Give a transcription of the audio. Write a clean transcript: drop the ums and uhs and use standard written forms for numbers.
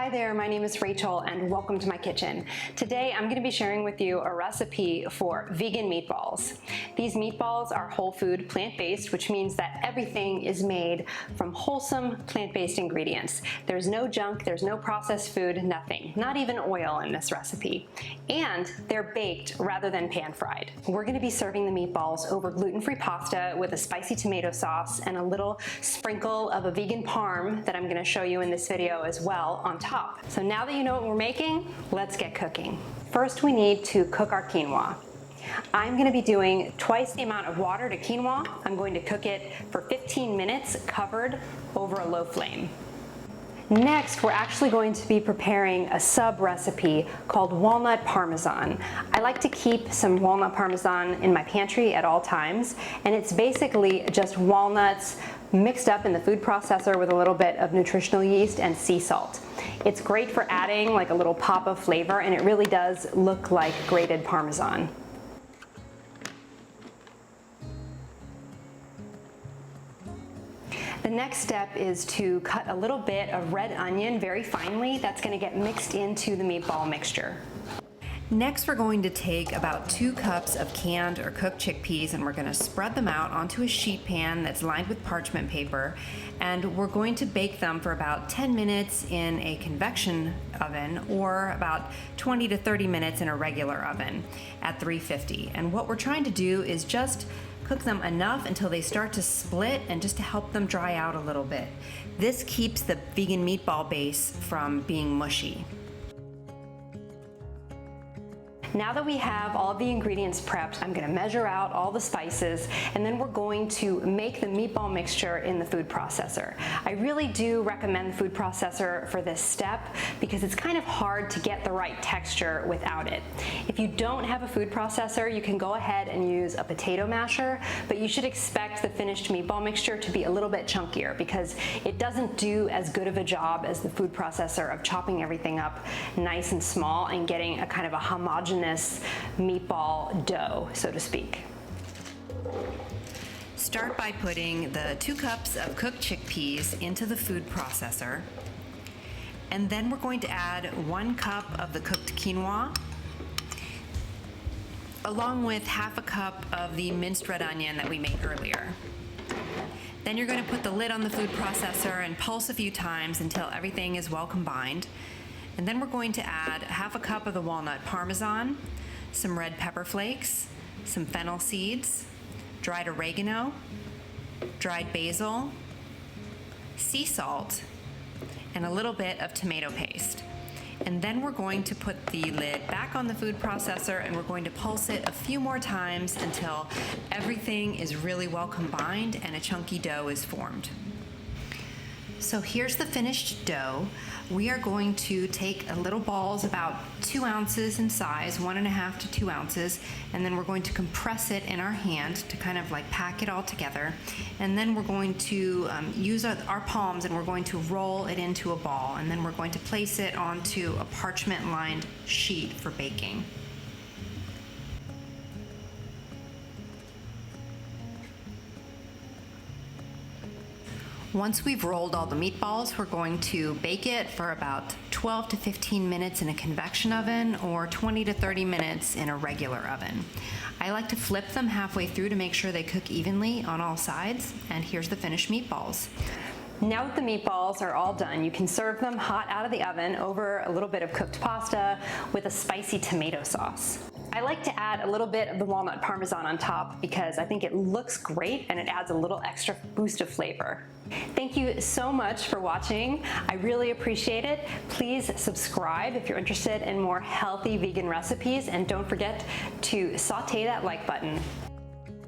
Hi there, my name is Rachel and welcome to my kitchen. Today I'm going to be sharing with you a recipe for vegan meatballs. These meatballs are whole food, plant-based, which means that everything is made from wholesome plant-based ingredients. There's no junk, there's no processed food, nothing, not even oil in this recipe. And they're baked rather than pan-fried. We're going to be serving the meatballs over gluten-free pasta with a spicy tomato sauce and a little sprinkle of a vegan parm that I'm going to show you in this video as well on top. So now that you know what we're making, let's get cooking. First, we need to cook our quinoa. I'm going to be doing twice the amount of water to quinoa. I'm going to cook it for 15 minutes covered over a low flame. Next, we're actually going to be preparing a sub recipe called Walnut Parmesan. I like to keep some Walnut Parmesan in my pantry at all times, and it's basically just walnuts mixed up in the food processor with a little bit of nutritional yeast and sea salt. It's great for adding like a little pop of flavor, and it really does look like grated Parmesan. The next step is to cut a little bit of red onion very finely. That's going to get mixed into the meatball mixture. Next, we're going to take about 2 cups of canned or cooked chickpeas and we're going to spread them out onto a sheet pan that's lined with parchment paper, and we're going to bake them for about 10 minutes in a convection oven or about 20 to 30 minutes in a regular oven at 350. And what we're trying to do is just cook them enough until they start to split and just to help them dry out a little bit. This keeps the vegan meatball base from being mushy. Now that we have all of the ingredients prepped, I'm going to measure out all the spices, and then we're going to make the meatball mixture in the food processor. I really do recommend the food processor for this step because it's kind of hard to get the right texture without it. If you don't have a food processor, you can go ahead and use a potato masher, but you should expect the finished meatball mixture to be a little bit chunkier because it doesn't do as good of a job as the food processor of chopping everything up nice and small and getting a kind of a homogeneous meatball dough, so to speak. Start by putting the 2 cups of cooked chickpeas into the food processor, and then we're going to add 1 cup of the cooked quinoa along with half a cup of the minced red onion that we made earlier. Then you're going to put the lid on the food processor and pulse a few times until everything is well combined. And then we're going to add half a cup of the walnut parmesan, some red pepper flakes, some fennel seeds, dried oregano, dried basil, sea salt, and a little bit of tomato paste. And then we're going to put the lid back on the food processor and we're going to pulse it a few more times until everything is really well combined and a chunky dough is formed. So here's the finished dough. We are going to take little balls about 2 ounces in size, 1.5 to 2 ounces, and then we're going to compress it in our hand to kind of like pack it all together. And then we're going to use our palms and we're going to roll it into a ball, and then we're going to place it onto a parchment lined sheet for baking. Once we've rolled all the meatballs, we're going to bake it for about 12 to 15 minutes in a convection oven or 20 to 30 minutes in a regular oven. I like to flip them halfway through to make sure they cook evenly on all sides, and here's the finished meatballs. Now that the meatballs are all done, you can serve them hot out of the oven over a little bit of cooked pasta with a spicy tomato sauce. I like to add a little bit of the walnut parmesan on top because I think it looks great and it adds a little extra boost of flavor. Thank you so much for watching. I really appreciate it. Please subscribe if you're interested in more healthy vegan recipes, and don't forget to saute that like button.